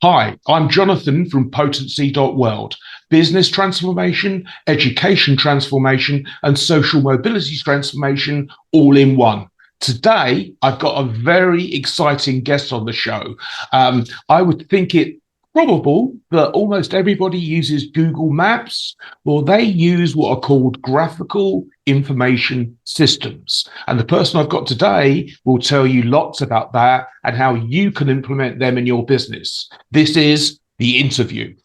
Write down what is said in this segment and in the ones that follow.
Hi, I'm Jonathan from Potency.world. Business transformation, education transformation, and social mobility transformation all in one. Today, I've got a very exciting guest on the show. I would think it probable that almost everybody uses Google Maps, or they use what are called graphical information systems. And the person I've got today will tell you lots about that and how you can implement them in your business. This is the interview.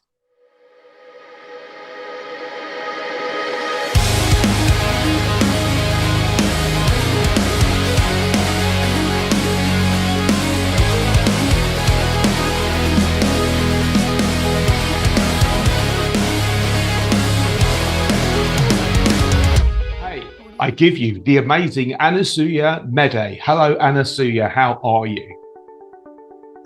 I give you the amazing Anusuya Medhi. Hello, Anusuya. How are you?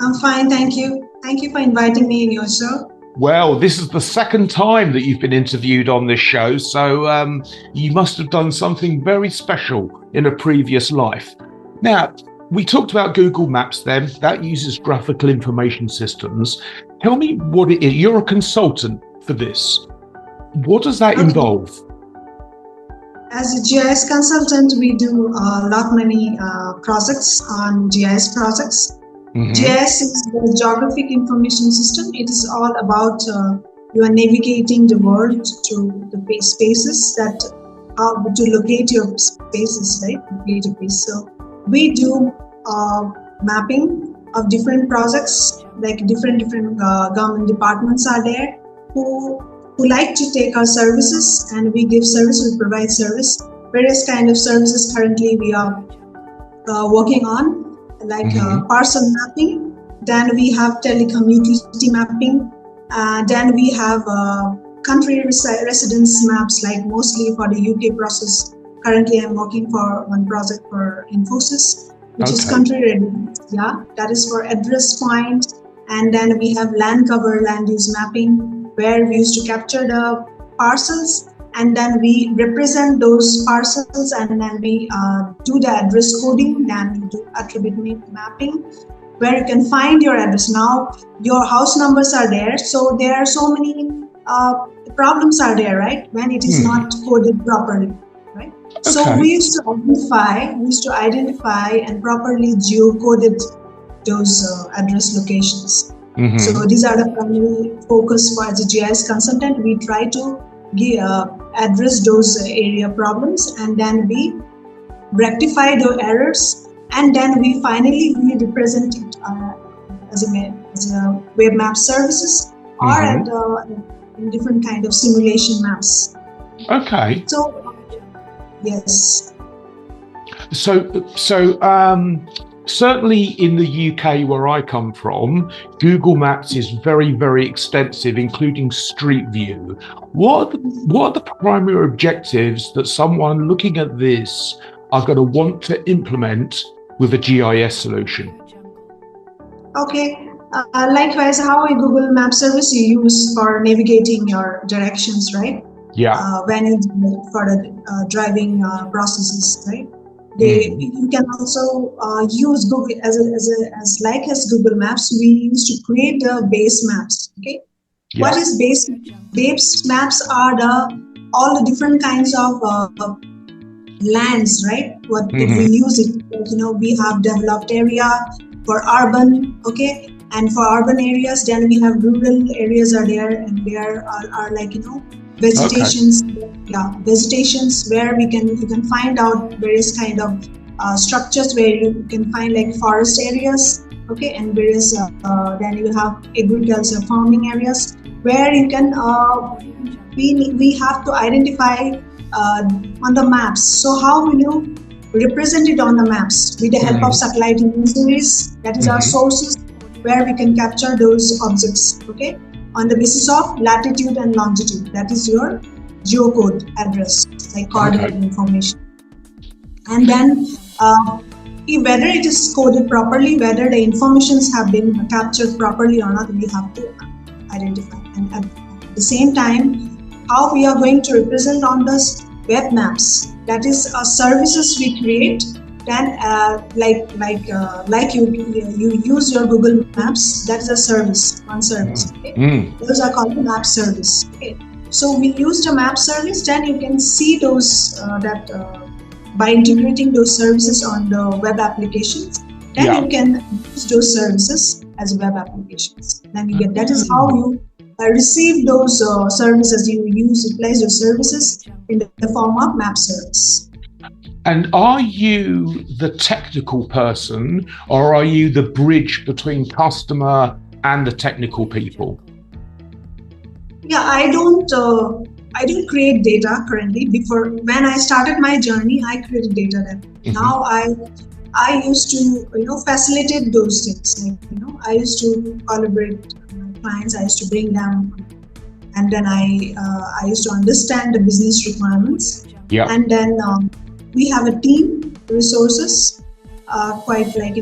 I'm fine, thank you. Thank you for inviting me in your show. Well, this is the second time that you've been interviewed on this show, so you must have done something very special in a previous life. Now, we talked about Google Maps then. That uses graphical information systems. Tell me what it is. You're a consultant for this. What does that involve? As a GIS consultant, we do many projects on GIS projects. Mm-hmm. GIS is the Geographic Information System. It is all about you are navigating the world to the spaces that to locate your spaces, right? Locate your place. So we do mapping of different projects, like different government departments are there who like to take our services, and we give service, we provide service. Various kind of services currently we are working on, like parcel mapping. Then we have telecom utility mapping. Then we have country residence maps, like mostly for the UK process. Currently I'm working for one project for Infosys, which is country residence. Yeah, that is for address point. And then we have land cover, land use mapping, where we used to capture the parcels and then we represent those parcels, and then we do the address coding, then we do attribute mapping, where you can find your address. Now your house numbers are there, so there are so many problems are there, right, when it is not coded properly, right? Okay. So we used to identify and properly geocoded those address locations. Mm-hmm. So these are the primary focus for as a GIS consultant. We try to address those area problems, and then we rectify the errors, and then we finally represent it as a web map services or in different kind of simulation maps. Okay. So yes. So certainly in the UK where I come from, Google Maps is very, very extensive, including Street View. What are the primary objectives that someone looking at this are going to want to implement with a GIS solution? Okay. Likewise, how a Google Map service you use for navigating your directions, right? Yeah. When you for the driving processes, right? You can also use Google as Google Maps. We used to create the base maps. Okay, what is base? Base maps are all the different kinds of lands, right? What we use it? We have developed area for urban. Okay, and for urban areas, then we have rural areas are there, and there are like vegetations. Okay. Yeah, vegetations where you can find out various kind of structures where you can find like forest areas, okay, and various then you have agriculture farming areas where you can we have to identify on the maps. So how will you represent it on the maps? With the help of satellite imageries, that is our sources, where we can capture those objects, okay, on the basis of latitude and longitude. That is your geocode address, like coordinate information. And then whether it is coded properly, whether the informations have been captured properly or not, we have to identify. And at the same time, how we are going to represent on this web maps. That is services we create then like you use your Google Maps, that is a service, one service. Okay? Those are called map service. Okay, so we used a map service. Then you can see those by integrating those services on the web applications. Then you can use those services as web applications. Then you get, that is how you receive those services. You utilize your services in the form of map service. And are you the technical person, or are you the bridge between customer and the technical people? Yeah, I don't create data currently. Before, when I started my journey, I created data then. Now I used to facilitate those things. Like, I used to collaborate with my clients. I used to bring them, and then I used to understand the business requirements. Yeah. And then we have a team resources, quite like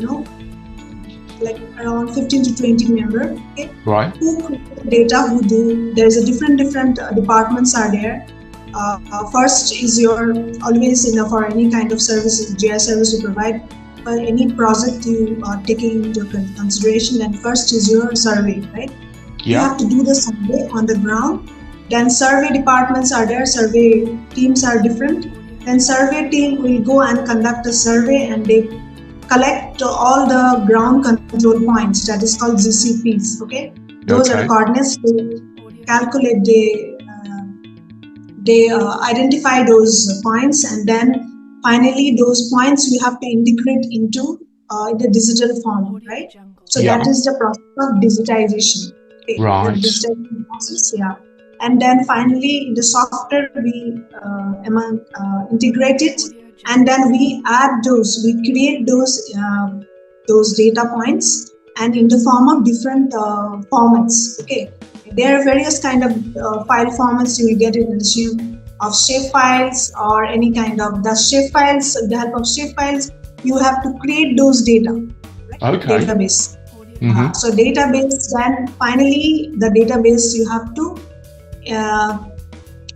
around 15 to 20 members. Okay? Right. Who create data? Who do? There's a different departments are there. First is your always for any kind of service, GIS service you provide. For any project you are taking into consideration, then first is your survey, right? Yeah. You have to do the survey on the ground. Then survey departments are there, survey teams are different. Then survey team will go and conduct a survey, and they collect all the ground control points, that is called GCPs, okay? Those are coordinates. They calculate, they identify those points, and then finally, those points you have to integrate into the digital form, right? So that is the process of digitization. Okay? Right. The digitization process, yeah. And then finally, in the software, we integrate it, and then we add those. We create those data points, and in the form of different formats. Okay, there are various kind of file formats you will get in the of shape files or any kind of the shape files. With the help of shape files, you have to create those data. Right? Okay. Database. So database, then finally the database you have to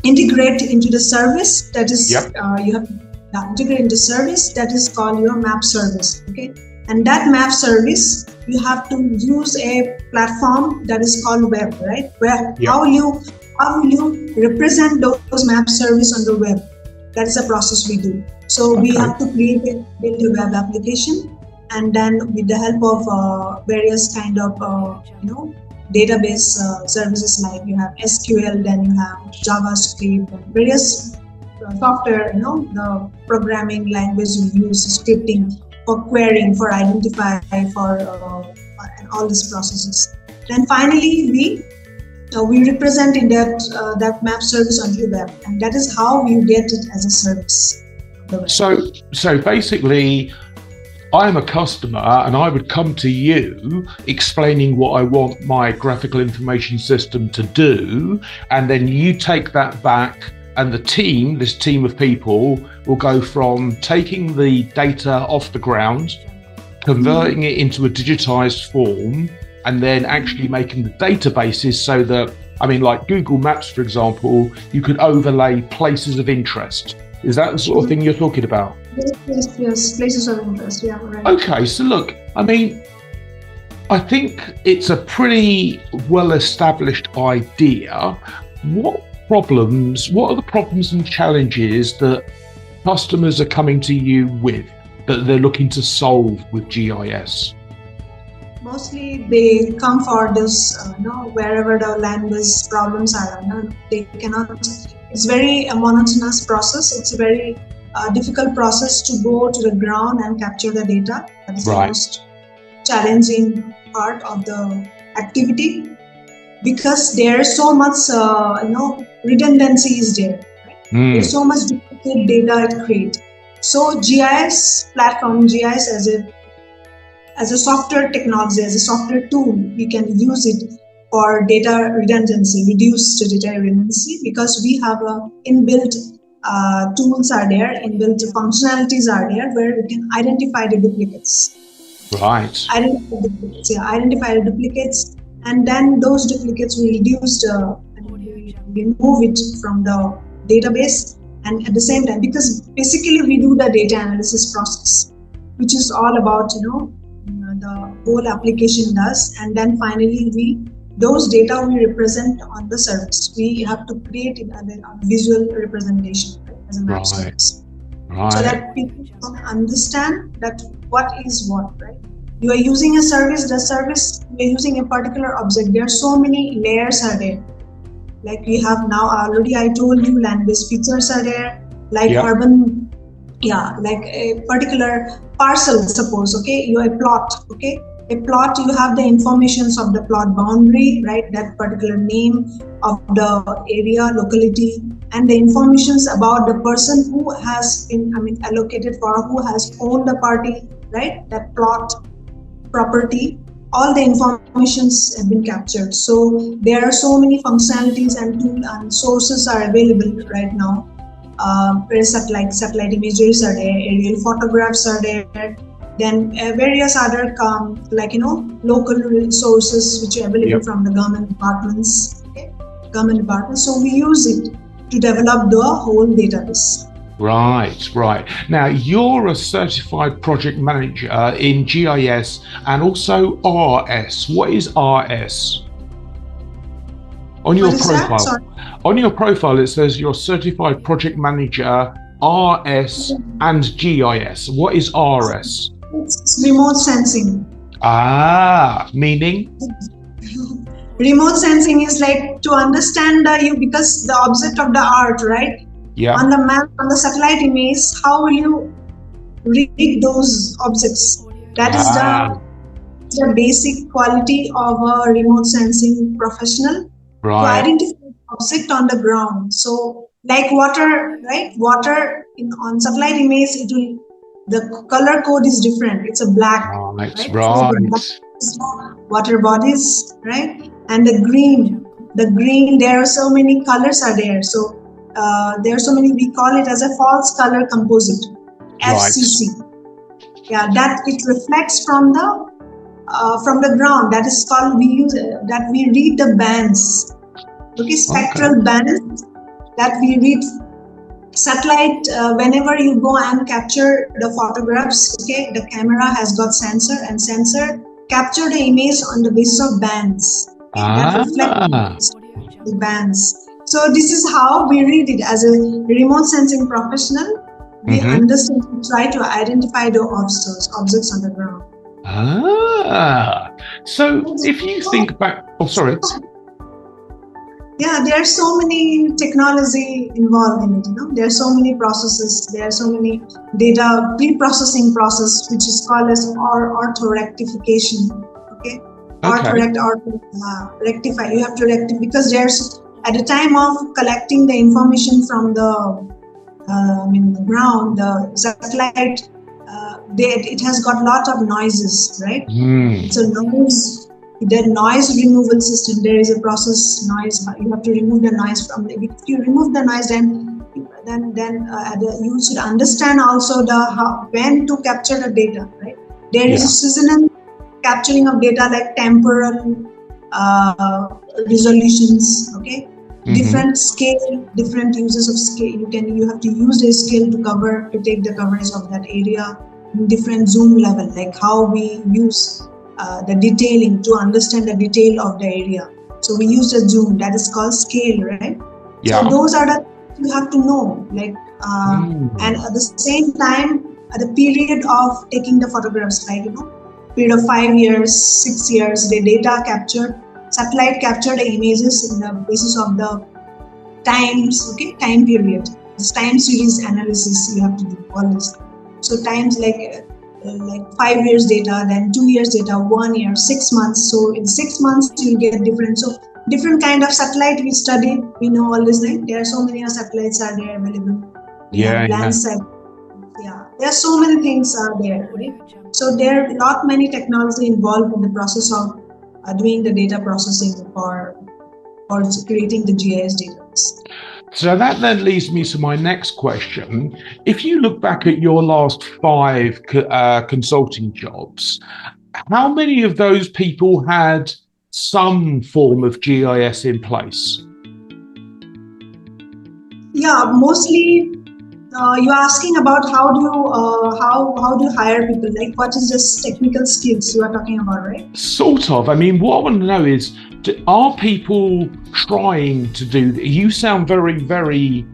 integrate into the service. That is, you have to integrate into service that is called your map service. Okay, and that map service you have to use a platform that is called web. Right? Where how will you represent those map service on the web? That is a process we do. So we have to build a web application, and then with the help of various kind of database services, like you have SQL, then you have JavaScript, and various software, the programming language we use, scripting for querying, for identify, for and all these processes. Then finally we represent in that map service on the web, and that is how you get it as a service. So basically, I am a customer, and I would come to you explaining what I want my graphical information system to do, and then you take that back, and this team of people will go from taking the data off the ground, converting it into a digitized form, and then actually making the databases so that, like Google Maps, for example, you could overlay places of interest. Is that the sort of thing you're talking about? Yes, places of interest, yeah, right. Okay, so look, I think it's a pretty well-established idea. What are the problems and challenges that customers are coming to you with, that they're looking to solve with GIS? Mostly they come for this, wherever the language problems are, they cannot, it's very monotonous process. It's a very difficult process to go to the ground and capture the data. That is the most challenging part of the activity, because there's so much, redundancy is there. Right? There's so much duplicate data it creates. So GIS platform, GIS as a software technology, as a software tool, we can use it for data redundancy, reduced data redundancy, because we have inbuilt tools are there, inbuilt functionalities are there, where we can identify the duplicates. Right. Identify the duplicates, and then those duplicates we remove it from the database, and at the same time, because basically we do the data analysis process. which is all about, the whole application does. And then finally, those data we represent on the service. We have to create it as a visual representation, right, as a map service. Right. So that people can understand that what is what, right? You are using a service, the service, you are using a particular object. There are so many layers are there. Like we have now already, I told you, land-based features are there, like urban, like a particular parcel, suppose, okay, you a plot, okay? A plot, you have the informations of the plot boundary, right? That particular name of the area, locality, and the informations about the person who has been, allocated for, who has owned the party, right? That plot, property, all the informations have been captured. So there are so many functionalities and tools and sources are available right now. Satellite images are there, aerial photographs are there, then various other local resources which are available from the government departments. So we use it to develop the whole database. Right. Now, you're a certified project manager in GIS and also RS. What is RS? On your profile. On your profile, it says you're certified project manager, RS and GIS. What is RS? It's remote sensing. Meaning? Remote sensing is like to understand because the object of the art, right? Yeah. On the map, on the satellite image, how will you read those objects? That is the basic quality of a remote sensing professional. Right. To identify object on the ground. So like water, right? Water on satellite image, the color code is different. It's a black, right? So water bodies, right? And the green, there are so many colors are there. So there are so many, we call it as a false color composite, FCC. Yeah, that it reflects from the ground. That is called, we read the bands. Okay, spectral bands that we read. Satellite, whenever you go and capture the photographs, okay, the camera has got sensor capture the image on the basis of bands. That reflect the bands. So this is how we read it as a remote sensing professional. We understand, try to identify the objects on the ground. So if you think back, Yeah, there are so many technology involved in it. There are so many processes. There are so many data pre-processing process, which is called as orthorectification. Okay. Rectify. You have to rectify because there's at the time of collecting the information from the ground, the satellite, it has got a lot of noises, right? It's a noise. The noise removal system, there is a process noise. You have to remove the noise from. If you remove the noise, then you should understand also when to capture the data. Right? There is a seasonal capturing of data like temporal resolutions. Okay, different scale, different uses of scale. You have to use a scale to take the coverage of that area. Different zoom level, like how we use. The detailing to understand the detail of the area. So we use a zoom that is called scale, right? Yeah. So those are the you have to know, like, and at the same time, at the period of taking the photographs, like period of 5 years, 6 years, the data captured, satellite captured the images in the basis of the time period. This time series analysis you have to do all this. So times like 5 years data, then 2 years data, 1 year, 6 months. So in 6 months you'll get different. So different kind of satellite we studied. We know all this thing. There are so many satellites are there available. Landsat. Yeah, there are so many things are there, right? So there are not many technology involved in the process of doing the data processing for creating the GIS database. So that then leads me to my next question. If you look back at your last 5 consulting jobs, how many of those people had some form of GIS in place? Yeah, mostly you're asking about how do you hire people? Like, what is this technical skills you are talking about, right? Sort of. I mean, what I want to know is, are people trying to do? You sound very, very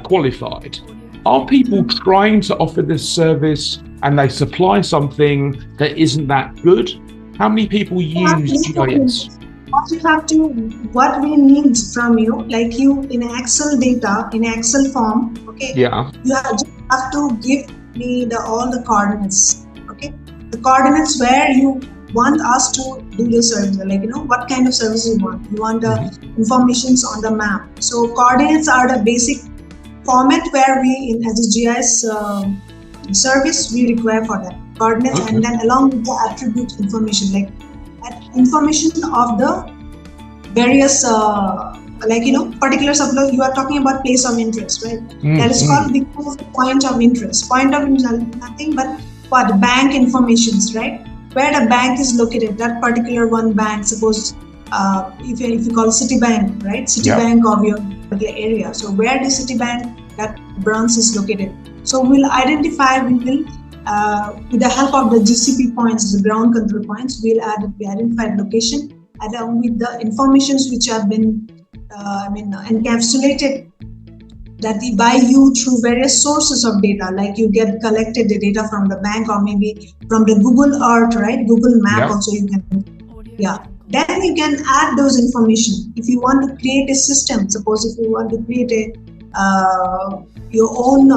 qualified. Are people trying to offer this service and they supply something that isn't that good? How many people use GIS? What we need from you, like you in Excel data, in Excel form, okay? Yeah. You just have to give me all the coordinates, okay? The coordinates where you want us to do the service, like, what kind of service you want. You want the informations on the map. So coordinates are the basic format where we, as a GIS service, we require for that. Coordinates, and then along with the attribute information, like information of the various particular supply. You are talking about place of interest, right? That is called the point of interest. Point of interest is nothing but what bank informations, right? Where the bank is located, that particular one bank. Suppose if you call Citibank, right? Citibank of your particular area. So where the Citibank, that branch is located. So we'll identify. We will with the help of the GCP points, the ground control points, we'll identify location along with the informations which have been encapsulated that we buy you through various sources of data, like you get collected the data from the bank or maybe from the Google Earth, right? Google Map also you can, Then you can add those information. If you want to create a system, suppose if you want to create your own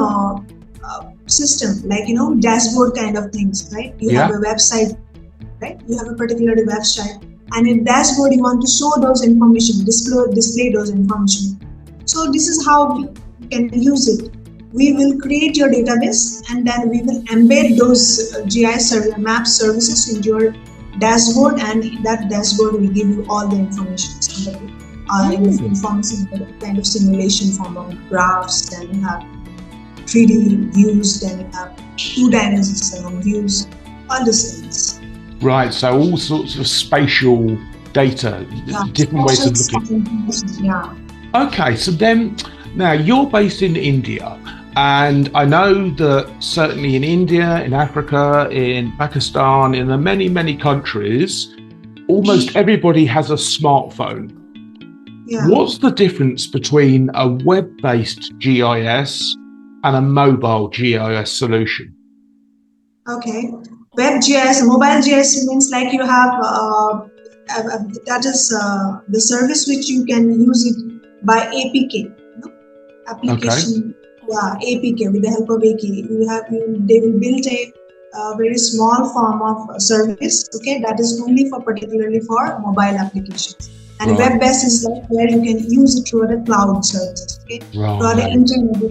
system, like, dashboard kind of things, right? You have a website, right? You have a particular website, and in dashboard you want to show those information, display those information. So this is how we can use it. We will create your database, and then we will embed those GIS map services into your dashboard, and that dashboard will give you all the information. Information kind of simulation form of graphs, and you have 3D views, then you have 2-dimensional views, all these things. Right, so all sorts of spatial data, different ways of looking. Yeah. Okay, so then, now you're based in India, and I know that certainly in India, in Africa, in Pakistan, in the many, many countries, almost everybody has a smartphone. Yeah. What's the difference between a web-based GIS and a mobile GIS solution? Okay. Web GIS, mobile GIS means like you have, that is the service which you can use it by APK. Application, APK, with the help of APK. They will build a very small form of service, that is only particularly for mobile applications. And web-based is like where you can use it through the cloud services, through the internet.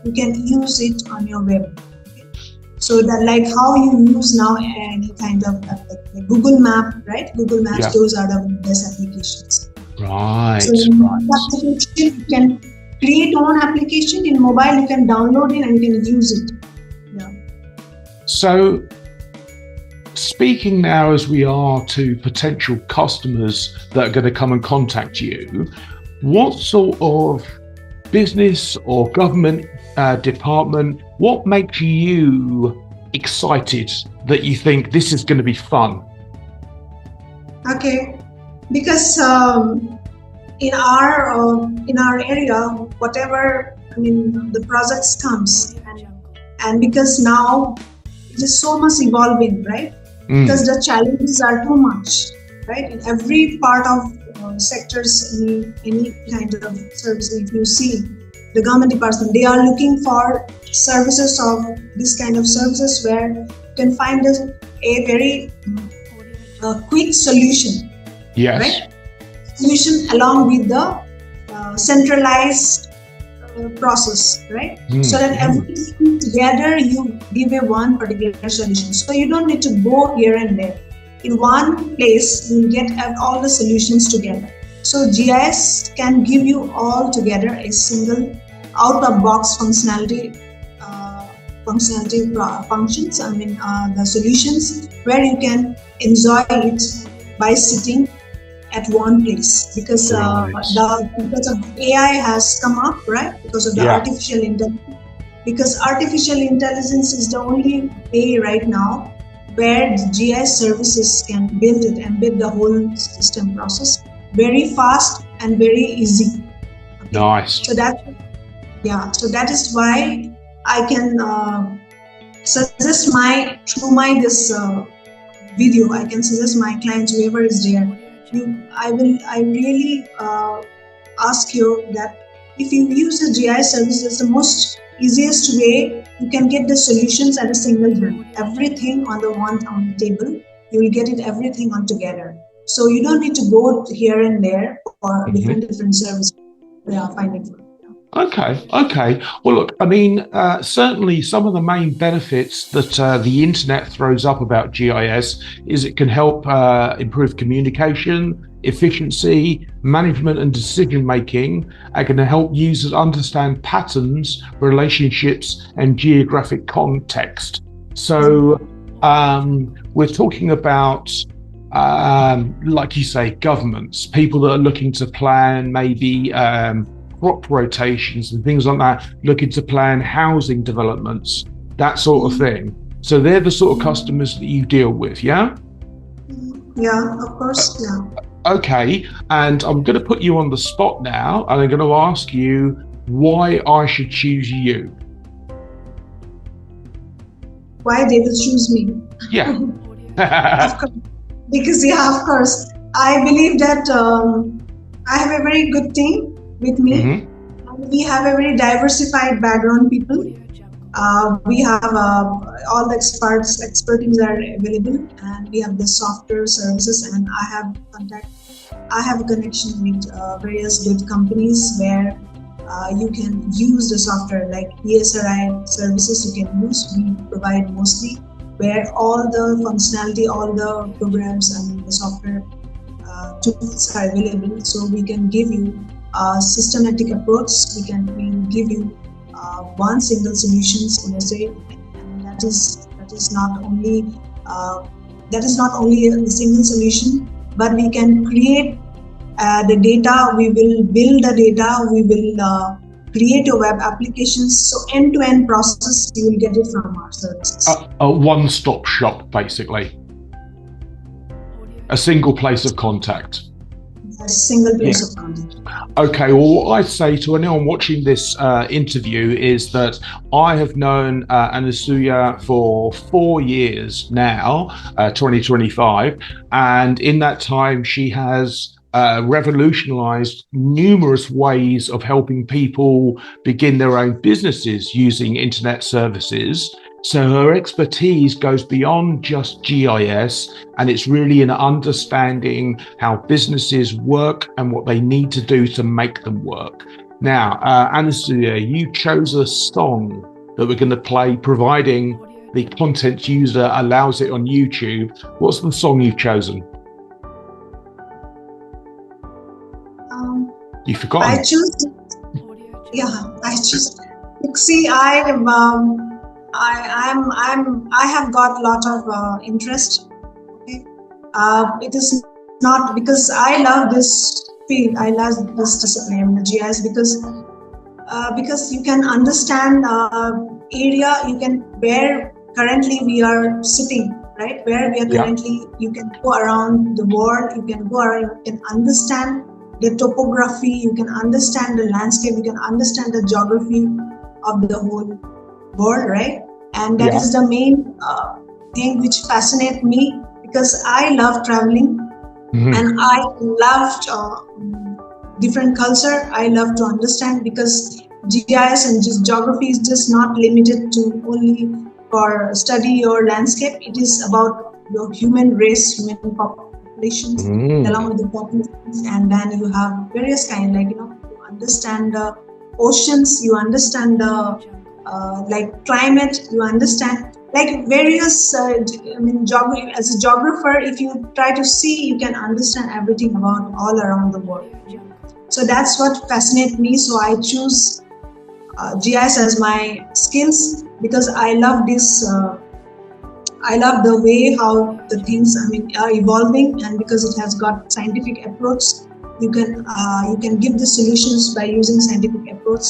You can use it on your web. So that, like how you use now any kind of like Google Map, right? Google Maps, those are the best applications. Right. So application, you can create your own application. In mobile, you can download it and you can use it. Yeah. So, speaking now as we are to potential customers that are going to come and contact you, what sort of business or government department, what makes you excited that you think this is going to be fun? Okay, because in our area, whatever the projects comes, and because now it is so much evolving, right? Because the challenges are too much, right? In every part of sectors, any kind of service, if you see the government department, they are looking for services of this kind of services where you can find a very quick solution. Yes. Right? Solution along with the centralized process, right? So that everything together you give a one particular solution. So you don't need to go here and there. In one place, you get all the solutions together. So GIS can give you all together a single out-of-box functionality functions. The solutions where you can enjoy it by sitting at one place, because because of AI has come up, right? Because of the artificial intelligence. Because artificial intelligence is the only way right now where the GIS services can embed the whole system process very fast and very easy. Okay? Nice. So that is why I can suggest this video, I can suggest my clients, whoever is there, I really ask you that if you use a GIS service, it's the most easiest way you can get the solutions at a single hand. Everything on the table, you will get everything on together. So you don't need to go here and there for different services. Finding for. Okay. Well, look, I mean, certainly some of the main benefits that the internet throws up about GIS is it can help improve communication, efficiency, management and decision making, and can help users understand patterns, relationships, and geographic context. So we're talking about, like you say, governments, people that are looking to plan maybe crop rotations and things like that, looking to plan housing developments, that sort of thing. So they're the sort of customers that you deal with, yeah? Yeah, of course, yeah. Okay, and I'm going to put you on the spot now, and I'm going to ask you why I should choose you. Why they will choose me? Yeah. Of course. Because, of course, I believe that I have a very good team with me. We have a very diversified background people. We have all the expertise are available, and we have the software services, and I have a connection with various good companies where you can use the software, like ESRI services you can use. We provide mostly where all the functionality, all the programs and the software tools are available. So we can give you a systematic approach. We can give you one single solution, and that is not only a single solution, but we can create the data. We will build the data. We will create a web applications. So end-to-end process, you will get it from our services. A one-stop shop, basically. A single place of contact. A single place of contact. Okay, well, what I say to anyone watching this interview is that I have known Anusuya for 4 years now, 2025, and in that time she has revolutionized numerous ways of helping people begin their own businesses using internet services. So her expertise goes beyond just GIS, and it's really in understanding how businesses work and what they need to do to make them work. Now, Anusuya, you chose a song that we're going to play, providing the content user allows it on YouTube. What's the song you've chosen? You forgot. I choose. See, I have got a lot of interest. Okay, it is not because I love this field. I love this discipline, the GIS, because you can understand area. You can where currently we are sitting, right? Where we are currently. You can go around the world. You can go around. You can understand the topography. You can understand the landscape. You can understand the geography of the whole world, right? And that is the main thing which fascinates me, because I love traveling and I love different culture. I love to understand, because GIS and just geography is just not limited to only for study or landscape. It is about the human race, human populations, along with the populations, and then you have various kind, like you understand the oceans, you understand the like climate, you understand like various geography. As a geographer, if you try to see, you can understand everything about all around the world. So that's what fascinates me. So I choose GIS as my skills, because I love this I love the way how the things are evolving, and because it has got scientific approach, you can give the solutions by using scientific approach,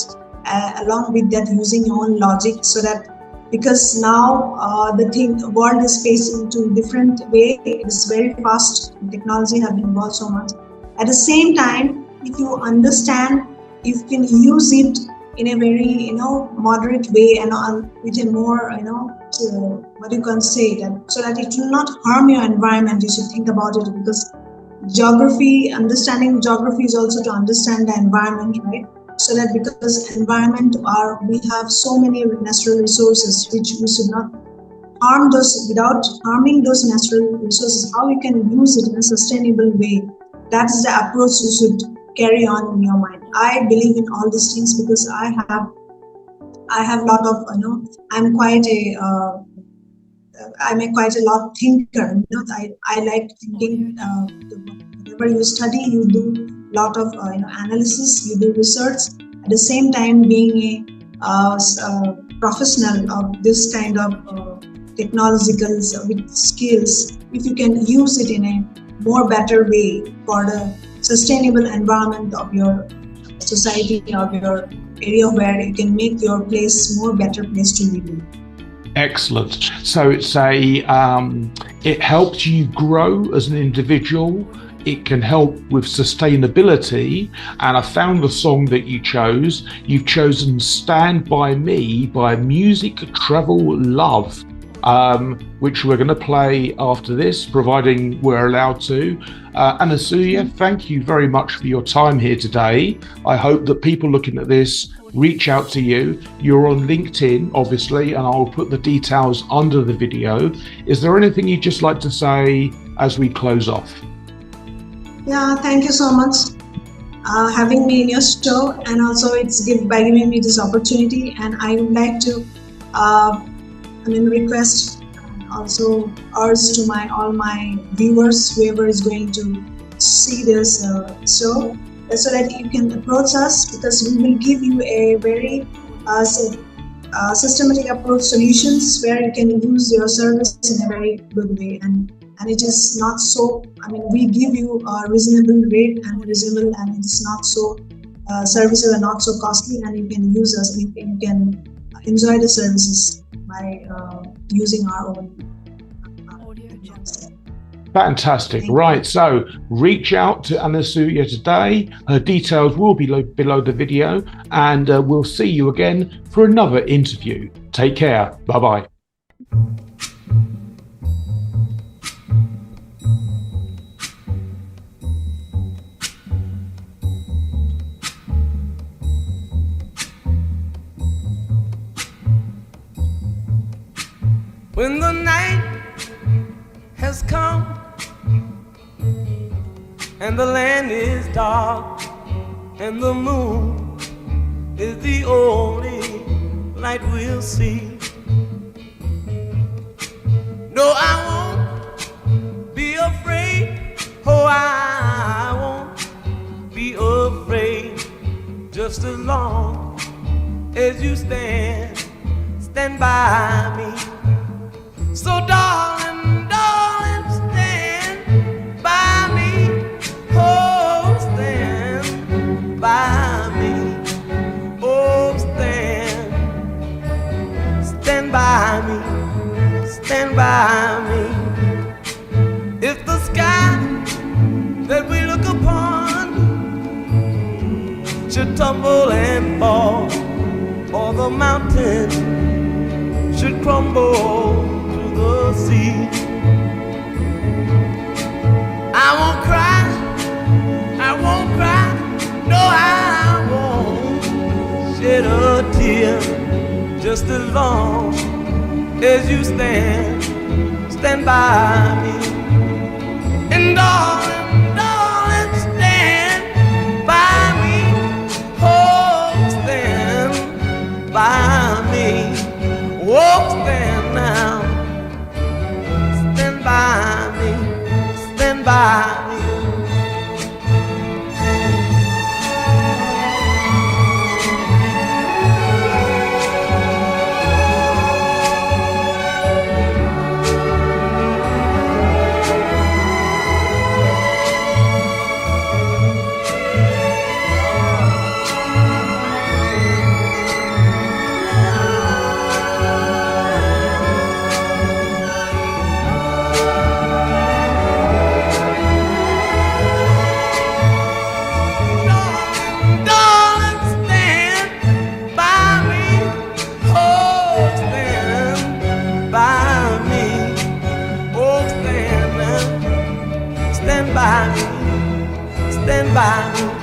along with that using your own logic, so that because now the world is facing to different way. It is very fast. Technology has been evolved so much. At the same time, if you understand, you can use it in a very moderate way, and with a more what you can say, that so that it will not harm your environment. You should think about it, because understanding geography is also to understand the environment, right? So that because we have so many natural resources which we should not harm those. Without harming those natural resources, how we can use it in a sustainable way. That is the approach you should carry on in your mind. I believe in all these things because I have a lot of I'm quite a lot thinker. I like thinking. Whenever you study, you do a lot of analysis, you do research. At the same time, being a professional of this kind of technological skills, if you can use it in a more better way for the sustainable environment of your society, of your area, where you can make your place more better place to live in. Excellent. So it helps you grow as an individual. It can help with sustainability. And I found the song that you chose. You've chosen Stand By Me by Music Travel Love, which we're going to play after this, providing we're allowed to. Anusuya, thank you very much for your time here today. I hope that people looking at this reach out to you. You're on LinkedIn, obviously, and I'll put the details under the video. Is there anything you'd just like to say as we close off? Yeah, thank you so much having me in your show, and also by giving me this opportunity. And I would like to request, also urge to all my viewers, whoever is going to see this show, so that you can approach us, because we will give you a very systematic approach solutions where you can use your service in a very good way. And it is not so, we give you a reasonable rate and it's not so, services are not so costly, and you can use us, you can enjoy the services by using our own Fantastic. Right. So reach out to Anusuya today. Her details will be below the video, and we'll see you again for another interview. Take care. Bye-bye. When the night has come and the land is dark and the moon is the only light we'll see, no, I won't be afraid. Oh, I won't be afraid, just as long as you stand by me. So darling, stand by me. Oh, stand by me. Oh, stand by me. Stand by me. If the sky that we look upon should tumble and fall, or the mountain should crumble to the sea, I won't cry, no, I won't shed a tear, just as long as you stand by me. And darling, stand by me. Oh, stand by me. Oh, stand now. Stand by me. Stand by me. by.